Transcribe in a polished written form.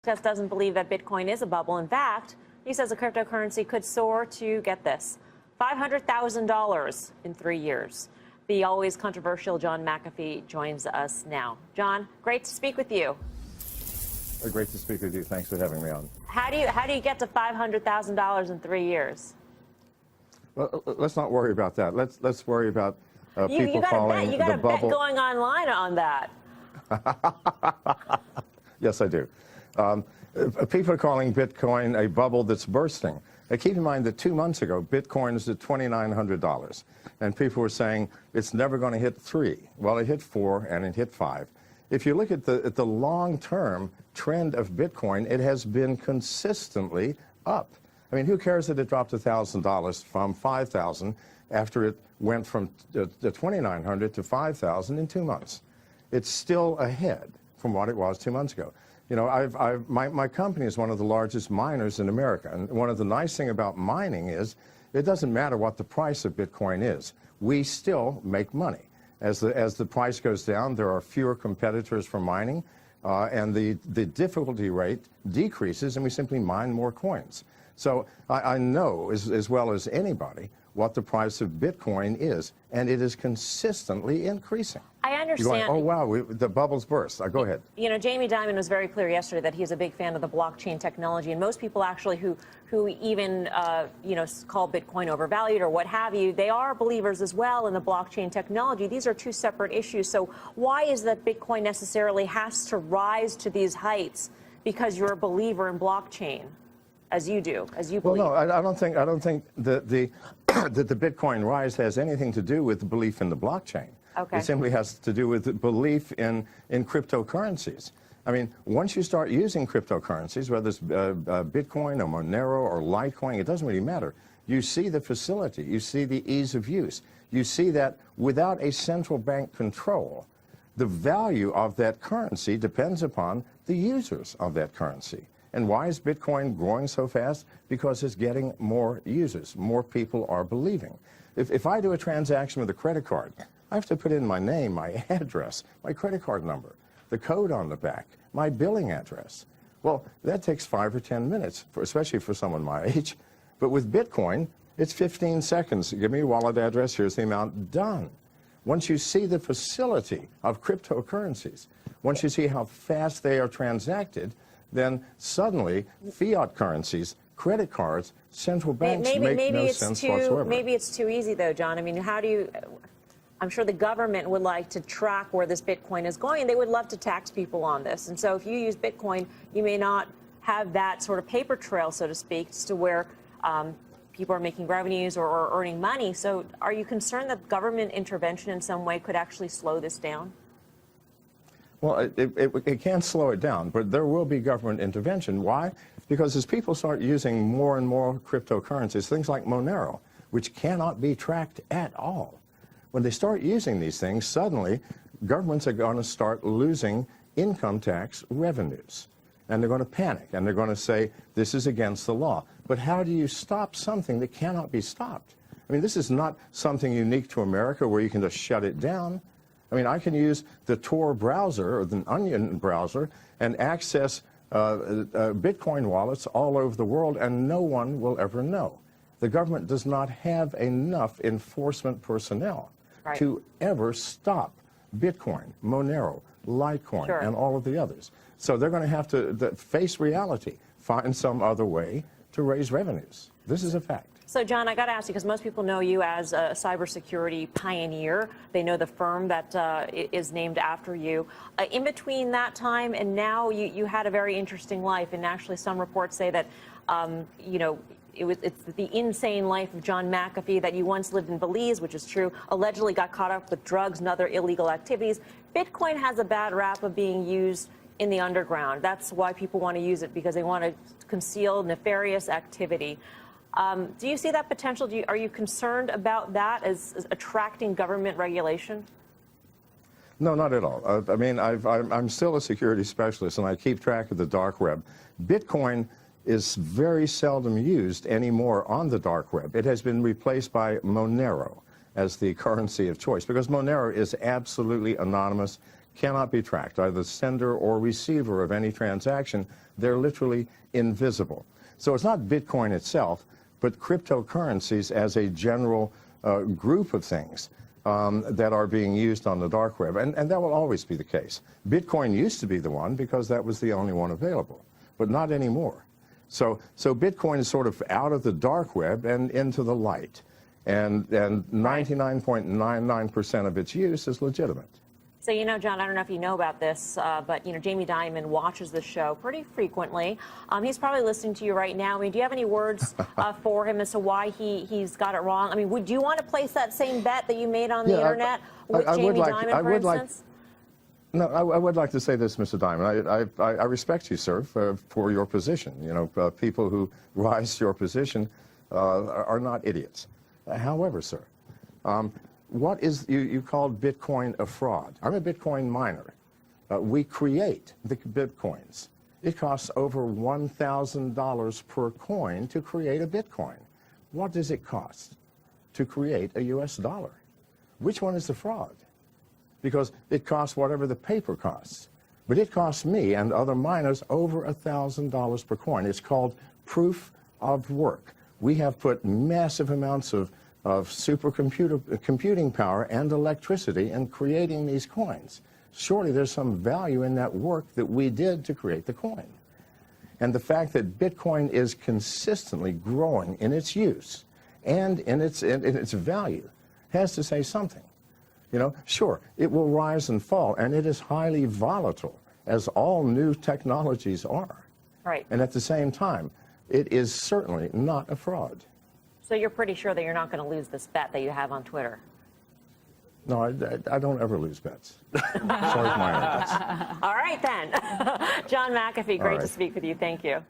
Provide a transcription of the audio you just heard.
Doesn't believe that Bitcoin is a bubble. In fact, he says the cryptocurrency could soar to, get this, $500,000 in 3 years. The always controversial John McAfee joins us now. John, great to speak with you. Great to speak with you. Thanks for having me on. How do you get to $500,000 in 3 years? Well, let's not worry about that. Let's worry about people calling you got the a bubble. bet going online on that. Yes, I do. People are calling Bitcoin a bubble that's bursting. Now, keep in mind that 2 months ago, Bitcoin was at $2,900, and people were saying it's never going to hit 3. Well, it hit 4 and it hit 5. If you look at the long-term trend of Bitcoin, it has been consistently up. I mean, who cares that it dropped $1,000 from $5,000 after it went from the $2,900 to $5,000 in 2 months? It's still ahead from what it was 2 months ago. You know, my company is one of the largest miners in America, and one of the nice things about mining is it doesn't matter what the price of Bitcoin is. We still make money. As the price goes down, there are fewer competitors for mining, and the difficulty rate decreases, and we simply mine more coins. So I know as well as anybody what the price of Bitcoin is, and it is consistently increasing. I understand. You're going, oh, wow, the bubbles burst. Go ahead. You know, Jamie Dimon was very clear yesterday that he's a big fan of the blockchain technology, and most people actually who even, you know, call Bitcoin overvalued or what have you, they are believers as well in the blockchain technology. These are two separate issues. So why is that Bitcoin necessarily has to rise to these heights because you're a believer in blockchain? As you do, as you believe. Well, no, I don't think that the Bitcoin rise has anything to do with the belief in the blockchain. Okay. It simply has to do with the belief in cryptocurrencies. I mean, once you start using cryptocurrencies, whether it's Bitcoin or Monero or Litecoin, it doesn't really matter. You see the facility, you see the ease of use, you see that without a central bank control, the value of that currency depends upon the users of that currency. And why is Bitcoin growing so fast? Because it's getting more users. More people are believing. If I do a transaction with a credit card, I have to put in my name, my address, my credit card number, the code on the back, my billing address. Well, that takes 5 or 10 minutes, especially for someone my age. But with Bitcoin, it's 15 seconds. Give me your wallet address, here's the amount, done. Once you see the facility of cryptocurrencies, once you see how fast they are transacted, then suddenly fiat currencies, credit cards, central banks make no sense whatsoever. Maybe it's too easy, though, John. I mean, how do you... I'm sure the government would like to track where this Bitcoin is going. They would love to tax people on this. And so if you use Bitcoin, you may not have that sort of paper trail, so to speak, as to where people are making revenues or earning money. So are you concerned that government intervention in some way could actually slow this down? Well, it can slow it down, but there will be government intervention. Why? Because as people start using more and more cryptocurrencies, things like Monero, which cannot be tracked at all, when they start using these things, suddenly governments are going to start losing income tax revenues. And they're going to panic, and they're going to say, this is against the law. But how do you stop something that cannot be stopped? I mean, this is not something unique to America where you can just shut it down. I mean, I can use the Tor browser or the Onion browser and access Bitcoin wallets all over the world, and no one will ever know. The government does not have enough enforcement personnel to ever stop Bitcoin, Monero, Litecoin, and all of the others. So they're going to have to face reality, find some other way to raise revenues. This is a fact. So, John, I got to ask you, because most people know you as a cybersecurity pioneer. They know the firm that is named after you. In between that time and now, you had a very interesting life. And actually, some reports say that, you know, it's the insane life of John McAfee, that you once lived in Belize, which is true, allegedly got caught up with drugs and other illegal activities. Bitcoin has a bad rap of being used in the underground. That's why people want to use it, because they want to conceal nefarious activity. Do you see that potential? Are you concerned about that as attracting government regulation? No, not at all. I mean, I'm still a security specialist, and I keep track of the dark web. Bitcoin is very seldom used anymore on the dark web. It has been replaced by Monero as the currency of choice, because Monero is absolutely anonymous, cannot be tracked, either the sender or receiver of any transaction. They're literally invisible. So it's not Bitcoin itself, but cryptocurrencies as a general group of things that are being used on the dark web. And that will always be the case. Bitcoin used to be the one because that was the only one available, but not anymore. So Bitcoin is sort of out of the dark web and into the light. And 99.99% of its use is legitimate. So, you know, John, I don't know if you know about this, but, you know, Jamie Dimon watches the show pretty frequently. He's probably listening to you right now. I mean, do you have any words for him as to why he's got it wrong? I mean, would you want to place that same bet that you made on the internet with Jamie Dimon, for instance? No, I would like to say this, Mr. Dimon. I respect you, sir, for your position. You know, people who rise to your position are not idiots. However, sir, what is, you called Bitcoin a fraud. I'm a Bitcoin miner. We create the Bitcoins. It costs over $1,000 per coin to create a Bitcoin. What does it cost to create a US dollar? Which one is the fraud? Because it costs whatever the paper costs. But it costs me and other miners over $1,000 per coin. It's called proof of work. We have put massive amounts of computing power and electricity in creating these coins. Surely there's some value in that work that we did to create the coin. And the fact that Bitcoin is consistently growing in its use and in its value has to say something. You know, sure, it will rise and fall, and it is highly volatile, as all new technologies are. Right. And at the same time, it is certainly not a fraud. So you're pretty sure that you're not going to lose this bet that you have on Twitter? No, I don't ever lose bets. Sorry for my bets. All right, then. John McAfee, great to speak with you. Thank you.